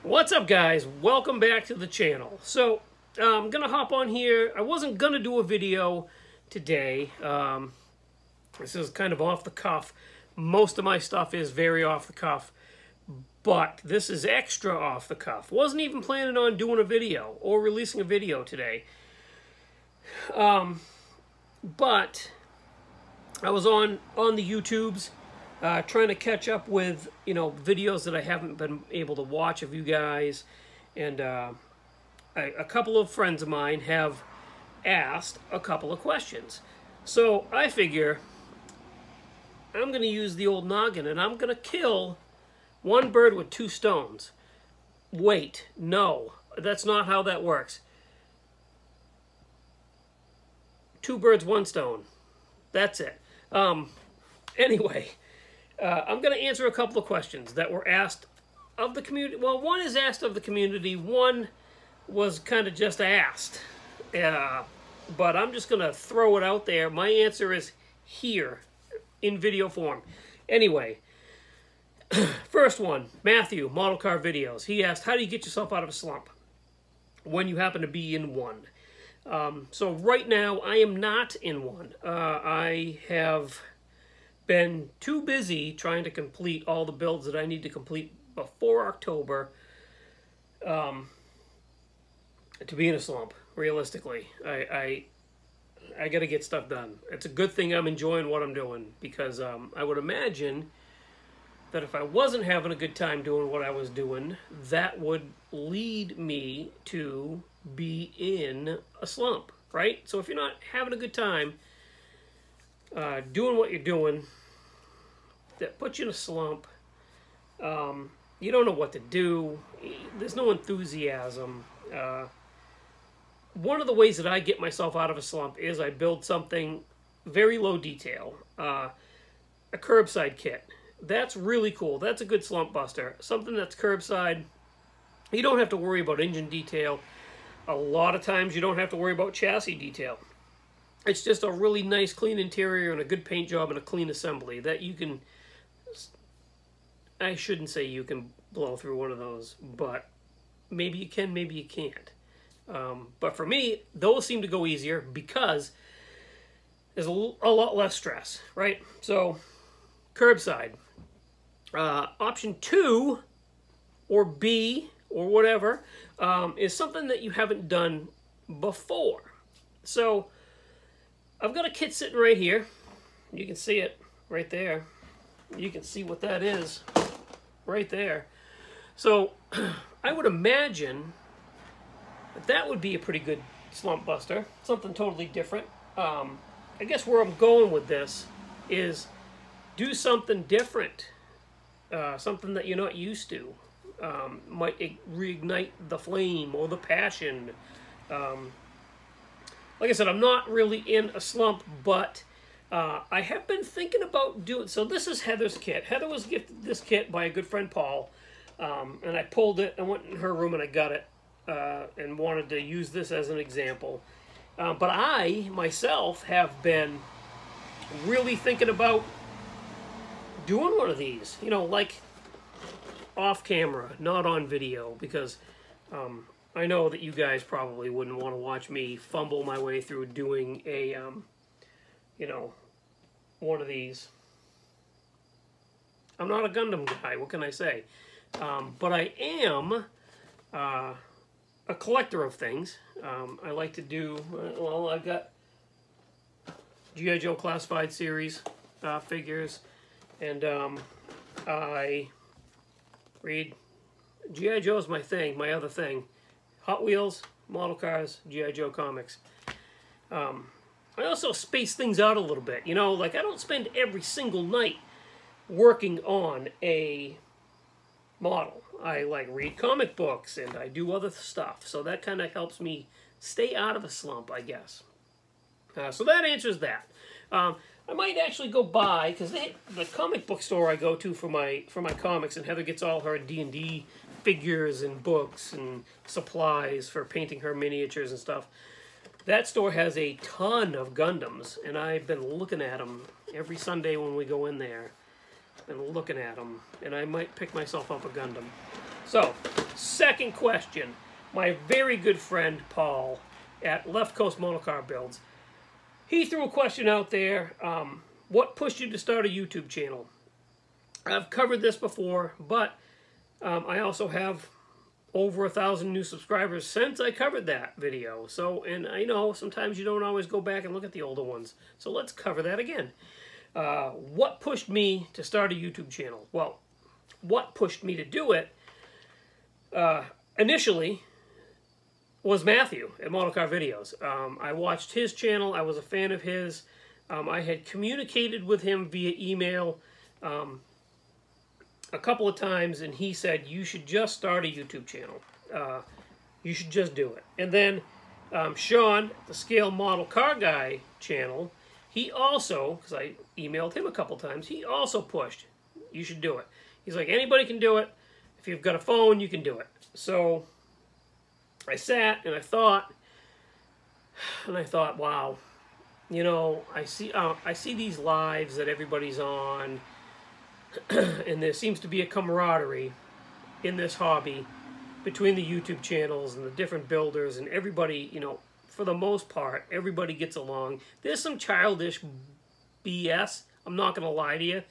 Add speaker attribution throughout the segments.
Speaker 1: What's up, guys? Welcome back to the channel. So I'm gonna hop on here. I wasn't gonna do a video today. This is kind of off the cuff. Most of my stuff is very off the cuff, but this is extra off the cuff. Wasn't even planning on doing a video or releasing a video today. But I was on the YouTubes trying to catch up with, videos that I haven't been able to watch of you guys. And a couple of friends of mine have asked a couple of questions. So I figure I'm going to use the old noggin and I'm going to kill one bird with two stones. Wait, no, that's not how that works. Two birds, one stone. That's it. Anyway, I'm going to answer a couple of questions that were asked of the community. Well, one is asked of the community. One was kind of just asked. But I'm just going to throw it out there. My answer is here in video form. Anyway, first one, Matthew, Model Car Videos. He asked, how do you get yourself out of a slump when you happen to be in one? So right now, I am not in one. I have been too busy trying to complete all the builds that I need to complete before October to be in a slump, realistically. I got to get stuff done. It's a good thing I'm enjoying what I'm doing, because I would imagine that if I wasn't having a good time doing what I was doing, that would lead me to be in a slump, right? So if you're not having a good time doing what you're doing, that puts you in a slump. You don't know what to do. There's no enthusiasm. One of the ways that I get myself out of a slump is I build something very low detail, a curbside kit. That's really cool. That's a good slump buster. Something that's curbside. You don't have to worry about engine detail. A lot of times you don't have to worry about chassis detail. It's just a really nice clean interior and a good paint job and a clean assembly that you can, I shouldn't say you can blow through one of those, but maybe you can, maybe you can't. But for me, those seem to go easier because there's a lot less stress, right? So, curbside. Option 2, or B, or whatever, is something that you haven't done before. So, I've got a kit sitting right here. You can see it right there. You can see what that is right there. So, I would imagine that would be a pretty good slump buster. Something totally different. I guess where I'm going with this is do something different. Something that you're not used to. Might reignite the flame or the passion. Like I said, I'm not really in a slump, but I have been thinking about doing... So this is Heather's kit. Heather was gifted this kit by a good friend, Paul. And I pulled it, I went in her room and I got it. And wanted to use this as an example. But I, myself, have been really thinking about doing one of these. Like off camera, not on video, because I know that you guys probably wouldn't want to watch me fumble my way through doing a, one of these. I'm not a Gundam guy, what can I say? But I am a collector of things. I like to do, well, I've got G.I. Joe Classified Series figures, and I read, G.I. Joe is my thing, my other thing. Hot Wheels, model cars, G.I. Joe comics. I also space things out a little bit, like I don't spend every single night working on a model. I read comic books and I do other stuff, so that kind of helps me stay out of a slump, I guess. So that answers that. I might actually go buy, because the comic book store I go to for my comics, and Heather gets all her D&D figures and books and supplies for painting her miniatures and stuff. That store has a ton of Gundams, and I've been looking at them every Sunday when we go in there. And looking at them, and I might pick myself up a Gundam. So, second question. My very good friend, Paul, at Left Coast Motorcar Builds, he threw a question out there. What pushed you to start a YouTube channel? I've covered this before, but I also have over 1,000 new subscribers since I covered that video. So, and I know sometimes you don't always go back and look at the older ones. So let's cover that again. What pushed me to start a YouTube channel? Well, what pushed me to do it initially was Matthew at Motorcar Videos. I watched his channel. I was a fan of his. I had communicated with him via email a couple of times, and he said, you should just start a YouTube channel. You should just do it. And then Sean, the Scale Model Car Guy channel, he also, because I emailed him a couple times, he also pushed, you should do it. He's like, anybody can do it. If you've got a phone, you can do it. So I sat and I thought, wow, you know, I see these lives that everybody's on, and there seems to be a camaraderie in this hobby between the YouTube channels and the different builders, and everybody, you know, for the most part, everybody gets along. There's some childish BS, I'm not going to lie to you,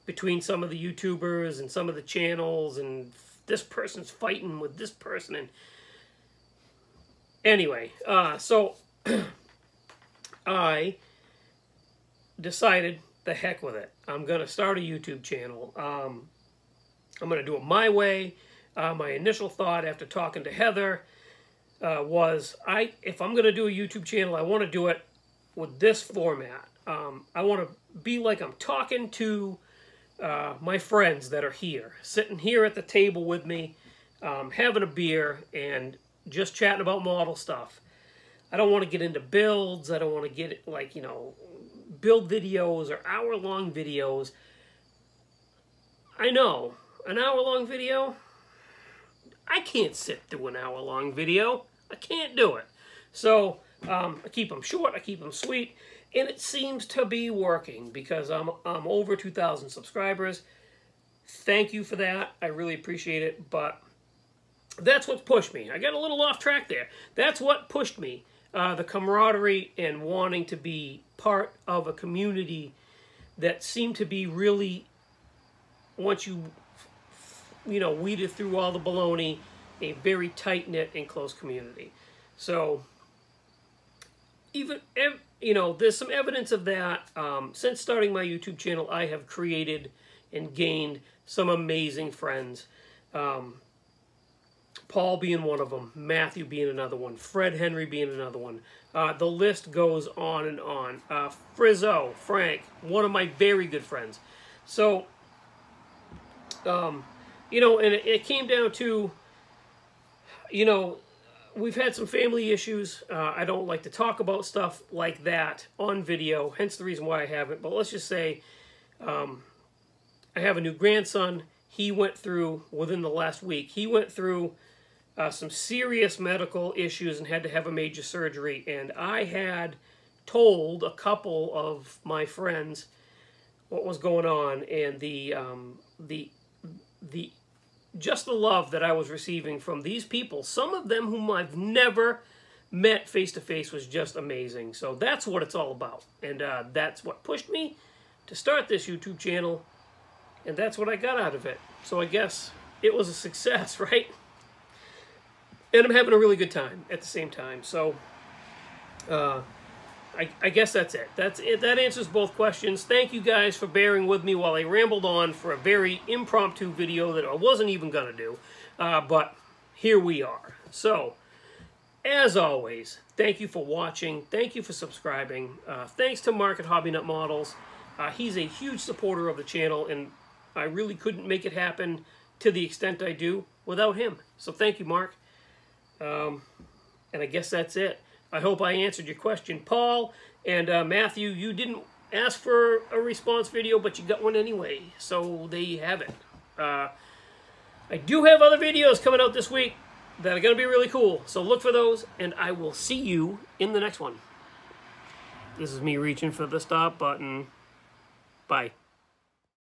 Speaker 1: between some of the YouTubers and some of the channels, and this person's fighting with this person. And anyway, so I decided, the heck with it. I'm going to start a YouTube channel. I'm going to do it my way. My initial thought after talking to Heather was, if I'm going to do a YouTube channel, I want to do it with this format. I want to be like I'm talking to my friends that are here, sitting here at the table with me, having a beer, and just chatting about model stuff. I don't want to get into builds. I don't want to get, like, you know, build videos or hour-long videos. I know, an hour-long video, I can't sit through an hour-long video. I can't do it. So I keep them short, I keep them sweet, and it seems to be working because I'm over 2,000 subscribers. Thank you for that. I really appreciate it, but that's what pushed me. I got a little off track there. That's what pushed me. The camaraderie and wanting to be part of a community that seemed to be really, once you know, weeded through all the baloney, a very tight-knit and close community. So, even, you know, there's some evidence of that. Since starting my YouTube channel, I have created and gained some amazing friends. Paul being one of them, Matthew being another one, Fred Henry being another one. The list goes on and on. Frizzo, Frank, one of my very good friends. So, you know, and it came down to, you know, we've had some family issues. I don't like to talk about stuff like that on video, hence the reason why I haven't. But let's just say I have a new grandson. He went through, within the last week, he went through some serious medical issues and had to have a major surgery. And I had told a couple of my friends what was going on, and just the love that I was receiving from these people, some of them whom I've never met face-to-face, was just amazing. So that's what it's all about. And that's what pushed me to start this YouTube channel. And that's what I got out of it. So I guess it was a success, right? And I'm having a really good time at the same time. So I guess that's it. That's it. That answers both questions. Thank you guys for bearing with me while I rambled on for a very impromptu video that I wasn't even going to do. But here we are. So, as always, thank you for watching. Thank you for subscribing. Thanks to Mark at Hobby Nut Models. He's a huge supporter of the channel, and I really couldn't make it happen to the extent I do without him. So thank you, Mark. And I guess that's it. I hope I answered your question. Paul and Matthew, you didn't ask for a response video, but you got one anyway. So there you have it. I do have other videos coming out this week that are going to be really cool. So look for those, and I will see you in the next one. This is me reaching for the stop button. Bye.